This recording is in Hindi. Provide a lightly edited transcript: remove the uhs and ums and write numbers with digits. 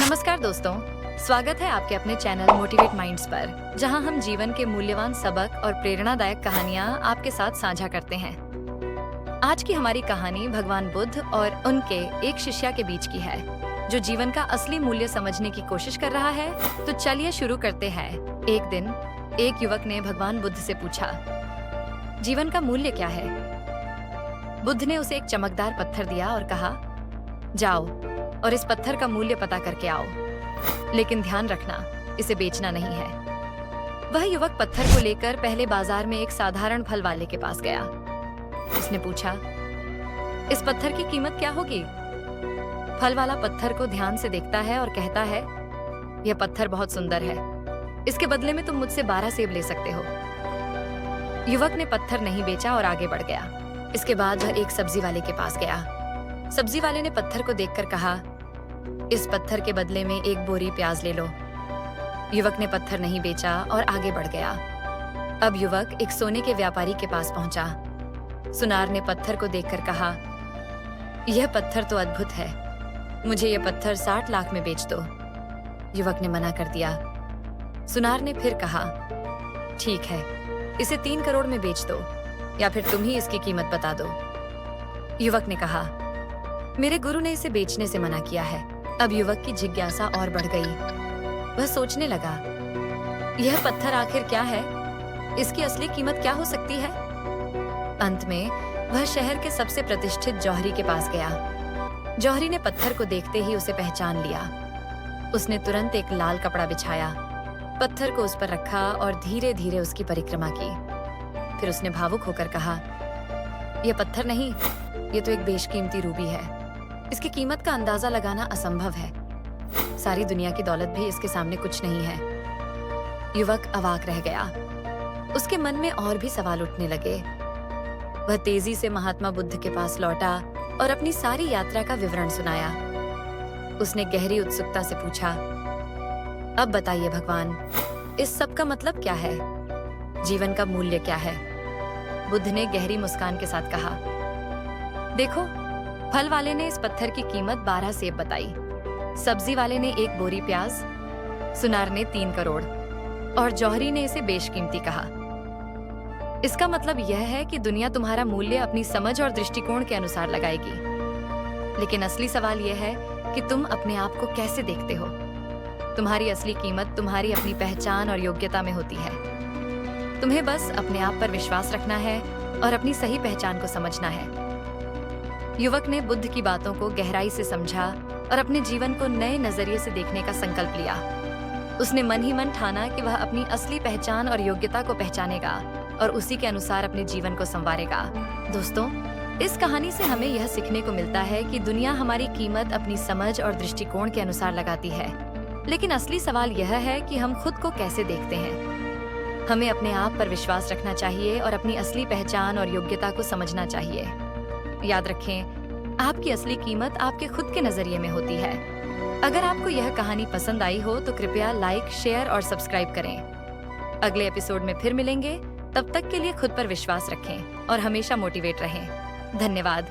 नमस्कार दोस्तों, स्वागत है आपके अपने चैनल मोटिवेट माइंड्स पर, जहां हम जीवन के मूल्यवान सबक और प्रेरणादायक कहानियां आपके साथ साझा करते हैं। आज की हमारी कहानी भगवान बुद्ध और उनके एक शिष्य के बीच की है, जो जीवन का असली मूल्य समझने की कोशिश कर रहा है। तो चलिए शुरू करते हैं। एक दिन एक युवक ने भगवान बुद्ध से पूछा, जीवन का मूल्य क्या है? बुद्ध ने उसे एक चमकदार पत्थर दिया और कहा, जाओ और इस पत्थर का मूल्य पता करके आओ, लेकिन ध्यान रखना, इसे बेचना नहीं है। वह युवक पत्थर को लेकर पहले बाजार में एक साधारण फल वाले के पास गया। उसने पूछा, इस पत्थर की कीमत क्या होगी? फल वाला पत्थर को ध्यान से देखता है और कहता है, यह पत्थर बहुत सुंदर है, इसके बदले में तुम मुझसे 12 सेब ले सकते हो। युवक ने पत्थर नहीं बेचा और आगे बढ़ गया। इसके बाद वह एक सब्जी वाले के पास गया। सब्जी वाले ने पत्थर को देखकर कहा, इस पत्थर के बदले में एक बोरी प्याज ले लो। युवक ने पत्थर नहीं बेचा और आगे बढ़ गया। अब युवक एक सोने के व्यापारी के पास पहुंचा। सुनार ने पत्थर को देखकर कहा, यह पत्थर तो अद्भुत है, मुझे यह पत्थर 60 लाख में बेच दो। युवक ने मना कर दिया। सुनार ने फिर कहा, ठीक है, इसे 3 करोड़ में बेच दो, या फिर तुम ही इसकी कीमत बता दो। युवक ने कहा, मेरे गुरु ने इसे बेचने से मना किया है। अब युवक की जिज्ञासा और बढ़ गई। वह सोचने लगा, यह पत्थर आखिर क्या है? इसकी असली कीमत क्या हो सकती है? अंत में वह शहर के सबसे प्रतिष्ठित जौहरी के पास गया। जौहरी ने पत्थर को देखते ही उसे पहचान लिया। उसने तुरंत एक लाल कपड़ा बिछाया, पत्थर को उस पर रखा और धीरे धीरे उसकी परिक्रमा की। फिर उसने भावुक होकर कहा, यह पत्थर नहीं, ये तो एक बेशकीमती रूबी है। इसकी कीमत का अंदाजा लगाना असंभव है। सारी दुनिया की दौलत भी इसके सामने कुछ नहीं है। युवक अवाक रह गया। उसके मन में और भी सवाल उठने लगे। वह तेजी से महात्मा बुद्ध के पास लौटा और अपनी सारी यात्रा का विवरण सुनाया। उसने गहरी उत्सुकता से पूछा, अब बताइए भगवान, इस सब का मतलब क्या है? जीवन का मूल्य क्या है? बुद्ध ने गहरी मुस्कान के साथ कहा, देखो, फल वाले ने इस पत्थर की कीमत 12 सेब बताई, सब्जी वाले ने 1 बोरी प्याज, सुनार ने 3 करोड़ और जौहरी ने इसे बेशकीमती कहा। इसका मतलब यह है कि दुनिया तुम्हारा मूल्य अपनी समझ और दृष्टिकोण के अनुसार लगाएगी। लेकिन असली सवाल यह है कि तुम अपने आप को कैसे देखते हो। तुम्हारी असली कीमत तुम्हारी अपनी पहचान और योग्यता में होती है। तुम्हें बस अपने आप पर विश्वास रखना है और अपनी सही पहचान को समझना है। युवक ने बुद्ध की बातों को गहराई से समझा और अपने जीवन को नए नजरिए से देखने का संकल्प लिया। उसने मन ही मन ठाना कि वह अपनी असली पहचान और योग्यता को पहचानेगा और उसी के अनुसार अपने जीवन को संवारेगा। दोस्तों, इस कहानी से हमें यह सीखने को मिलता है कि दुनिया हमारी कीमत अपनी समझ और दृष्टिकोण के अनुसार लगाती है, लेकिन असली सवाल यह है कि हम खुद को कैसे देखते हैं। हमें अपने आप पर विश्वास रखना चाहिए और अपनी असली पहचान और योग्यता को समझना चाहिए। याद रखें, आपकी असली कीमत आपके खुद के नजरिए में होती है। अगर आपको यह कहानी पसंद आई हो तो कृपया लाइक, शेयर और सब्सक्राइब करें। अगले एपिसोड में फिर मिलेंगे। तब तक के लिए खुद पर विश्वास रखें और हमेशा मोटिवेट रहें। धन्यवाद।